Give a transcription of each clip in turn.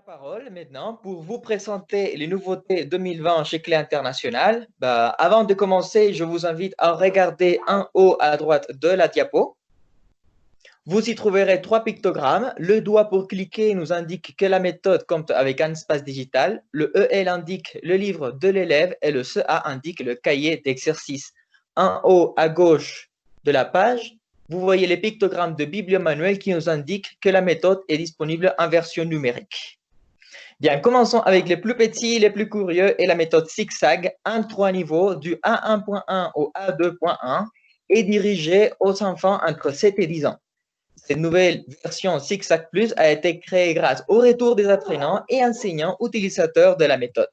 Parole maintenant pour vous présenter les nouveautés 2020 chez Clé International. Avant de commencer, je vous invite à regarder en haut à droite de la diapo. Vous y trouverez trois pictogrammes. Le doigt pour cliquer nous indique que la méthode compte avec un espace digital. Le EL indique le livre de l'élève et le CA indique le cahier d'exercice. En haut à gauche de la page, vous voyez les pictogrammes de bibliomanuel qui nous indiquent que la méthode est disponible en version numérique. Bien, commençons avec les plus petits, les plus curieux et la méthode zigzag en 3 niveaux du A1.1 au A2.1 et dirigée aux enfants entre 7 et 10 ans. Cette nouvelle version Zigzag Plus a été créée grâce au retour des apprenants et enseignants utilisateurs de la méthode.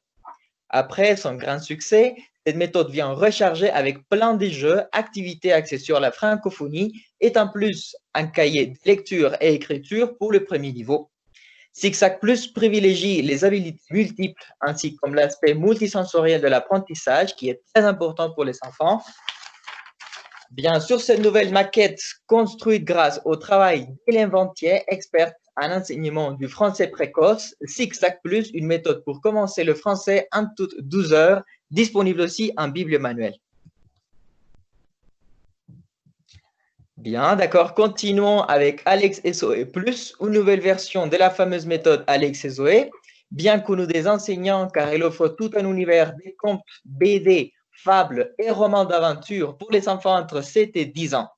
Après son grand succès, cette méthode vient recharger avec plein de jeux, activités axées sur la francophonie et en plus un cahier de lecture et écriture pour le premier niveau. Zigzag Plus privilégie les habilités multiples ainsi comme l'aspect multisensoriel de l'apprentissage qui est très important pour les enfants. Bien sûr, cette nouvelle maquette construite grâce au travail d'Hélène Ventier, experte en enseignement du français précoce, Zigzag Plus, une méthode pour commencer le français en toutes 12 heures, disponible aussi en bibliomanuel. Bien, d'accord. Continuons avec Alex et Zoé Plus, une nouvelle version de la fameuse méthode Alex et Zoé. Bien connue des enseignants car elle offre tout un univers des contes, BD, fables et romans d'aventure pour les enfants entre 7 et 10 ans.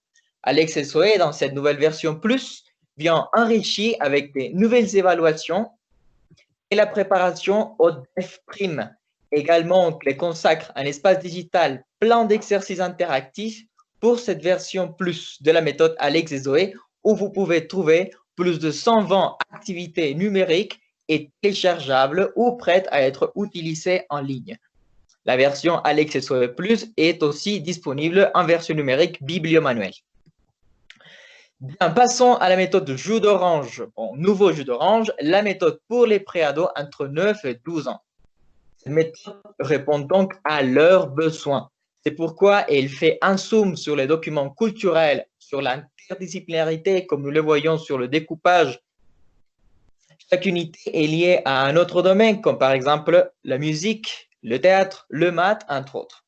Alex et Zoé, dans cette nouvelle version Plus, vient enrichi avec des nouvelles évaluations et la préparation au DEF Prime. Également, on les consacre un espace digital plein d'exercices interactifs pour cette version plus de la méthode Alex et Zoé, où vous pouvez trouver plus de 120 activités numériques et téléchargeables ou prêtes à être utilisées en ligne. La version Alex et Zoé Plus est aussi disponible en version numérique bibliomanuelle. Bien, passons à la méthode de jus d'orange. Bon, nouveau jus d'orange, la méthode pour les préados entre 9 et 12 ans. Cette méthode répond donc à leurs besoins. C'est pourquoi elle fait un zoom sur les documents culturels, sur l'interdisciplinarité, comme nous le voyons sur le découpage. Chaque unité est liée à un autre domaine, comme par exemple la musique, le théâtre, le maths, entre autres.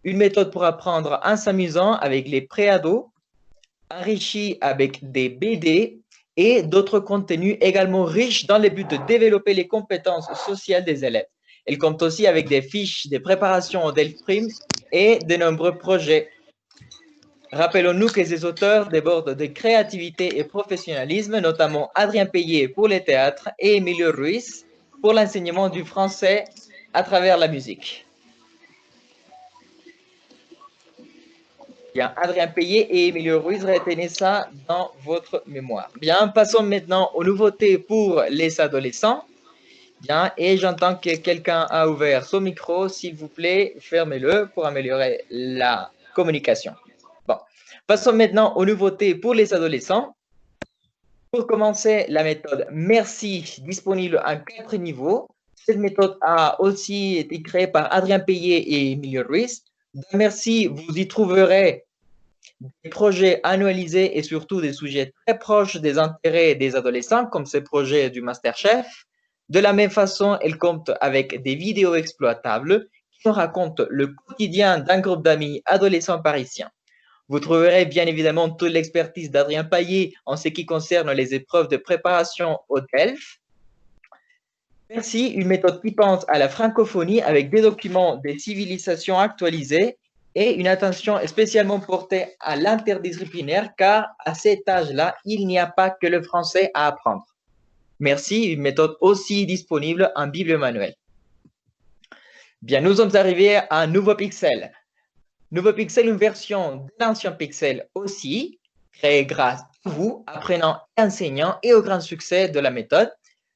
Une méthode pour apprendre en s'amusant avec les préados, enrichie avec des BD et d'autres contenus également riches dans le but de développer les compétences sociales des élèves. Elle compte aussi avec des fiches de préparation au DELFRIM et de nombreux projets. Rappelons-nous que ces auteurs débordent de créativité et professionnalisme, notamment Adrien Payet pour les théâtres et Emilio Ruiz pour l'enseignement du français à travers la musique. Bien, Adrien Payet et Emilio Ruiz, retenez ça dans votre mémoire. Bien, passons maintenant aux nouveautés pour les adolescents. Bien, et j'entends que quelqu'un a ouvert son micro. S'il vous plaît, fermez-le pour améliorer la communication. Bon, passons maintenant aux nouveautés pour les adolescents. Pour commencer, la méthode Merci, disponible en 4 niveaux. Cette méthode a aussi été créée par Adrien Payet et Emilio Ruiz. Dans Merci, vous y trouverez des projets annualisés et surtout des sujets très proches des intérêts des adolescents, comme ces projets du MasterChef. De la même façon, elle compte avec des vidéos exploitables qui racontent le quotidien d'un groupe d'amis adolescents parisiens. Vous trouverez bien évidemment toute l'expertise d'Adrien Payet en ce qui concerne les épreuves de préparation au DELF. Merci, une méthode qui pense à la francophonie avec des documents des civilisations actualisés et une attention spécialement portée à l'interdisciplinaire car à cet âge-là, il n'y a pas que le français à apprendre. Merci, une méthode aussi disponible en bibliomanuel. Bien, nous sommes arrivés à un nouveau Pixel. Nouveau Pixel, une version de l'ancien Pixel aussi, créé grâce à vous, apprenants et enseignants, et au grand succès de la méthode.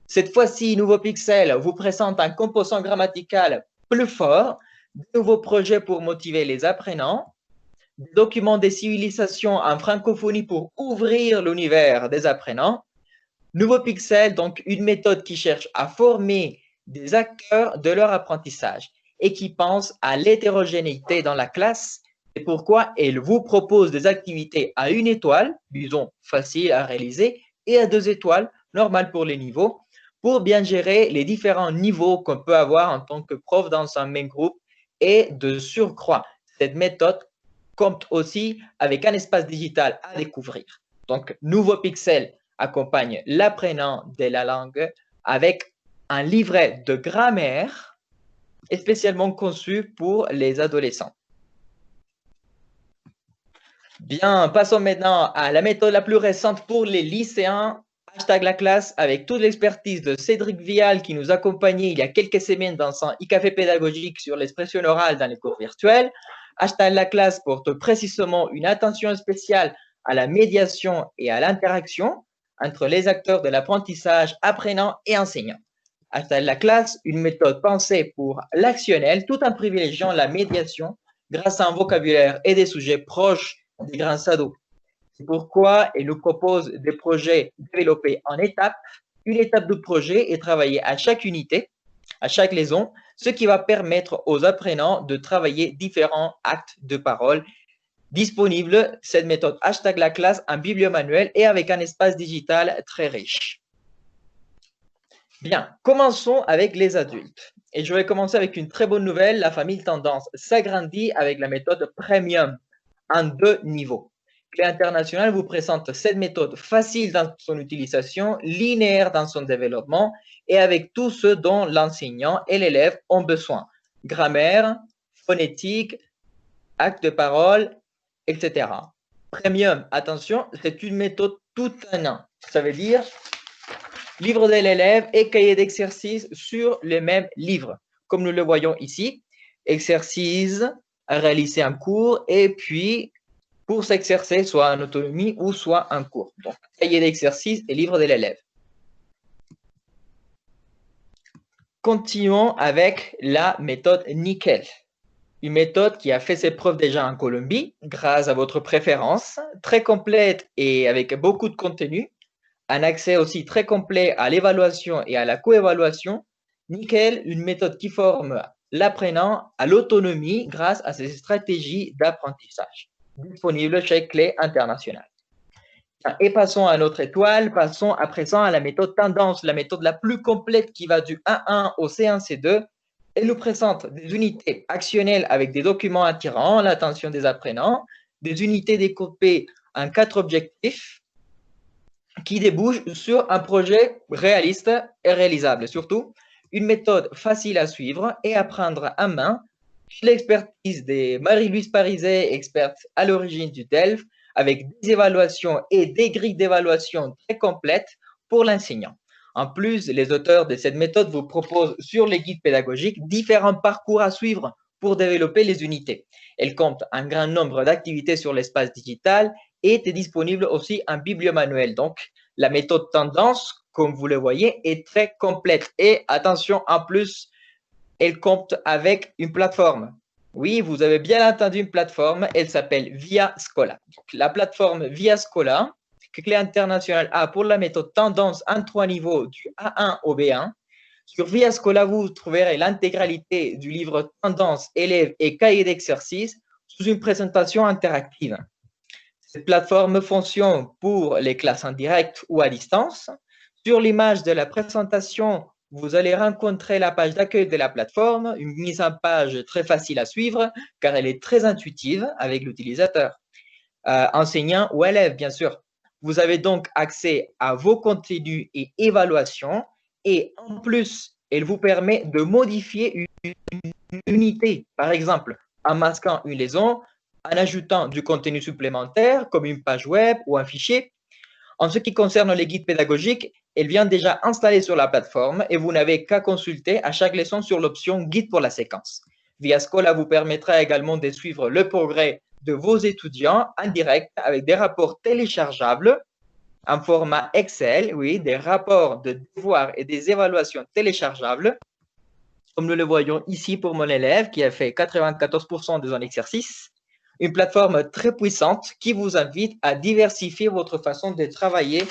Cette fois-ci, Nouveau Pixel vous présente un composant grammatical plus fort, de nouveaux projets pour motiver les apprenants, des documents des civilisations en francophonie pour ouvrir l'univers des apprenants. Nouveau Pixel, donc une méthode qui cherche à former des acteurs de leur apprentissage et qui pense à l'hétérogénéité dans la classe. C'est pourquoi elle vous propose des activités à 1 étoile, disons facile à réaliser, et à 2 étoiles, normal pour les niveaux, pour bien gérer les différents niveaux qu'on peut avoir en tant que prof dans un même groupe. Et de surcroît, cette méthode compte aussi avec un espace digital à découvrir. Donc, Nouveau Pixel accompagne l'apprenant de la langue avec un livret de grammaire spécialement conçu pour les adolescents. Bien, passons maintenant à la méthode la plus récente pour les lycéens. Hashtag la classe avec toute l'expertise de Cédric Vial qui nous accompagnait il y a quelques semaines dans son e-café pédagogique sur l'expression orale dans les cours virtuels. Hashtag la classe porte précisément une attention spéciale à la médiation et à l'interaction entre les acteurs de l'apprentissage, apprenants et enseignants. Hashtag la classe, une méthode pensée pour l'actionnel tout en privilégiant la médiation grâce à un vocabulaire et des sujets proches des grands ados. C'est pourquoi elle nous propose des projets développés en étapes. Une étape de projet est travaillée à chaque unité, à chaque leçon, ce qui va permettre aux apprenants de travailler différents actes de parole. Disponible, cette méthode hashtag la classe, un bibliomanuel et avec un espace digital très riche. Bien, commençons avec les adultes. Et je vais commencer avec une très bonne nouvelle. La famille Tendance s'agrandit avec la méthode Premium en 2 niveaux. Clé internationale vous présente cette méthode facile dans son utilisation, linéaire dans son développement et avec tout ce dont l'enseignant et l'élève ont besoin. Grammaire, phonétique, acte de parole, etc. Premium, attention, c'est une méthode tout en un. Ça veut dire livre de l'élève et cahier d'exercice sur le même livre. Comme nous le voyons ici, exercice à réaliser en cours et puis pour s'exercer soit en autonomie ou soit en cours. Donc, cahier d'exercice et livre de l'élève. Continuons avec la méthode Nickel. Une méthode qui a fait ses preuves déjà en Colombie grâce à votre préférence, très complète et avec beaucoup de contenu. Un accès aussi très complet à l'évaluation et à la coévaluation. Nickel, une méthode qui forme l'apprenant à l'autonomie grâce à ses stratégies d'apprentissage. Disponible chez Clé International. Et passons à notre étoile, passons à présent à la méthode tendance, la méthode la plus complète qui va du 1-1 au C1, C2. Elle nous présente des unités actionnelles avec des documents attirant l'attention des apprenants, des unités découpées en 4 objectifs qui débouchent sur un projet réaliste et réalisable. Surtout, une méthode facile à suivre et à prendre en main. L'expertise de Marie-Louise Parizet, experte à l'origine du DELF, avec des évaluations et des grilles d'évaluation très complètes pour l'enseignant. En plus, les auteurs de cette méthode vous proposent sur les guides pédagogiques différents parcours à suivre pour développer les unités. Elle compte un grand nombre d'activités sur l'espace digital et est disponible aussi un bibliomanuel. Donc, la méthode tendance, comme vous le voyez, est très complète. Et attention, en plus, elle compte avec une plateforme. Oui, vous avez bien entendu une plateforme, elle s'appelle ViaScola. La plateforme ViaScola, que Clé International a pour la méthode tendance en 3 niveaux du A1 au B1. Sur ViaScola, vous trouverez l'intégralité du livre Tendance, élèves et cahier d'exercice sous une présentation interactive. Cette plateforme fonctionne pour les classes en direct ou à distance. Sur l'image de la présentation, vous allez rencontrer la page d'accueil de la plateforme, une mise en page très facile à suivre car elle est très intuitive avec l'utilisateur, enseignant ou élève bien sûr. Vous avez donc accès à vos contenus et évaluations et en plus, elle vous permet de modifier une unité, par exemple en masquant une leçon, en ajoutant du contenu supplémentaire comme une page web ou un fichier. En ce qui concerne les guides pédagogiques, elles viennent déjà installées sur la plateforme et vous n'avez qu'à consulter à chaque leçon sur l'option guide pour la séquence. ViaScola vous permettra également de suivre le progrès de vos étudiants en direct avec des rapports téléchargeables en format Excel, oui, des rapports de devoirs et des évaluations téléchargeables, comme nous le voyons ici pour mon élève qui a fait 94% de son exercice. Une plateforme très puissante qui vous invite à diversifier votre façon de travailler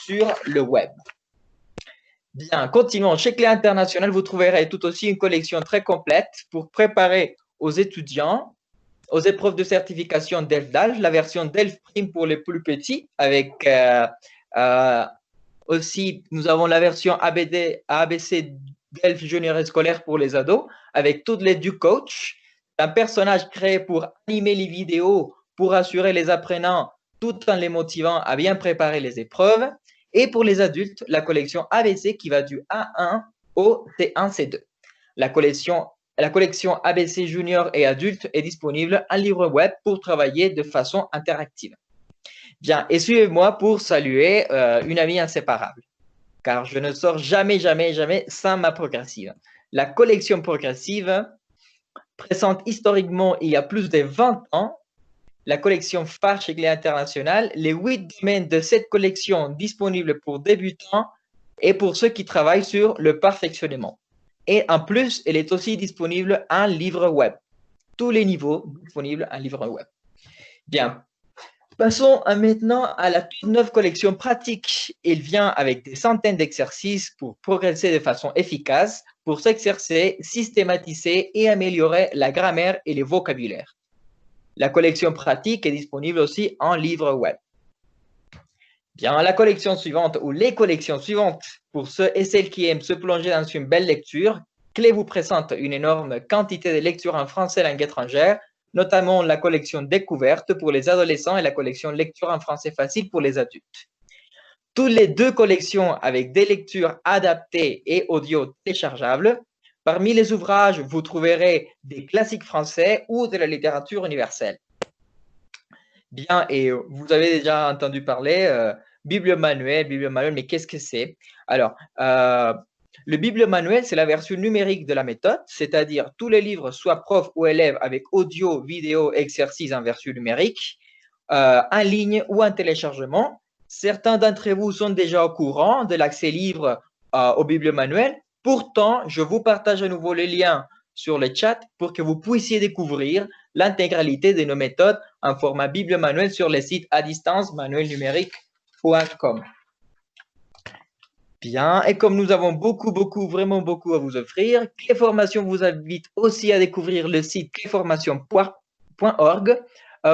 sur le web. Bien, continuons. Chez Clé International, vous trouverez tout aussi une collection très complète pour préparer aux étudiants aux épreuves de certification DELF-DALF, la version DELF Prime pour les plus petits avec Aussi, nous avons la version ABC Delphes Junior et scolaire pour les ados, avec toutes les du coach, un personnage créé pour animer les vidéos, pour assurer les apprenants, tout en les motivant à bien préparer les épreuves. Et pour les adultes, la collection ABC qui va du A1 au C1, C2. La collection ABC Junior et adulte est disponible en livre web pour travailler de façon interactive. Bien, et suivez-moi pour saluer une amie inséparable, car je ne sors jamais, jamais, jamais sans ma progressive. La collection progressive présente historiquement il y a plus de 20 ans la collection phare chez Clé International, les 8 domaines de cette collection disponibles pour débutants et pour ceux qui travaillent sur le perfectionnement. Et en plus, elle est aussi disponible en livre web. Tous les niveaux disponibles en livre web. Bien, passons maintenant à la toute neuve collection pratique. Il vient avec des centaines d'exercices pour progresser de façon efficace, pour s'exercer, systématiser et améliorer la grammaire et le vocabulaire. La collection pratique est disponible aussi en livre web. Bien, la collection suivante ou les collections suivantes pour ceux et celles qui aiment se plonger dans une belle lecture, Clé vous présente une énorme quantité de lectures en français langue étrangère, notamment la collection découverte pour les adolescents et la collection lecture en français facile pour les adultes. Toutes les deux collections avec des lectures adaptées et audio téléchargeables. Parmi les ouvrages, vous trouverez des classiques français ou de la littérature universelle. Bien, et vous avez déjà entendu parler Bible manuel, mais qu'est-ce que c'est? Alors, le Bible manuel, c'est la version numérique de la méthode, c'est-à-dire tous les livres, soit prof ou élève, avec audio, vidéo, exercices en version numérique, en ligne ou en téléchargement. Certains d'entre vous sont déjà au courant de l'accès libre au Bible manuel. Pourtant, je vous partage à nouveau le lien sur le chat pour que vous puissiez découvrir l'intégralité de nos méthodes en format Bible manuel sur le site à distance manuelnumérique.com. Bien, et comme nous avons vraiment beaucoup à vous offrir, Cléformation vous invite aussi à découvrir le site cléformation.org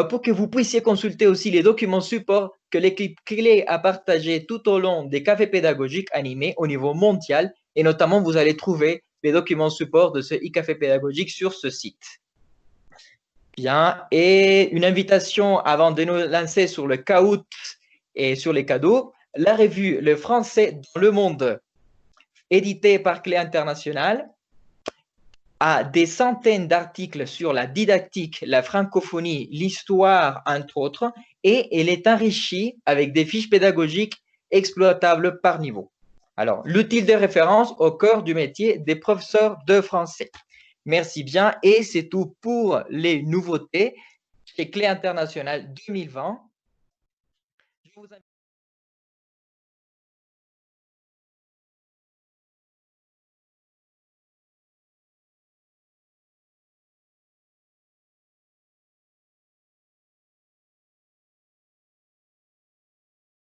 pour que vous puissiez consulter aussi les documents support que l'équipe Clé a partagés tout au long des cafés pédagogiques animés au niveau mondial, et notamment vous allez trouver les documents support de ce e-café pédagogique sur ce site. Bien, et une invitation avant de nous lancer sur le caout et sur les cadeaux, la revue Le français dans le monde, éditée par Clé International, a des centaines d'articles sur la didactique, la francophonie, l'histoire, entre autres, et elle est enrichie avec des fiches pédagogiques exploitables par niveau. Alors, l'outil de référence au cœur du métier des professeurs de français. Merci bien, et c'est tout pour les nouveautés chez Clé International 2020. Je vous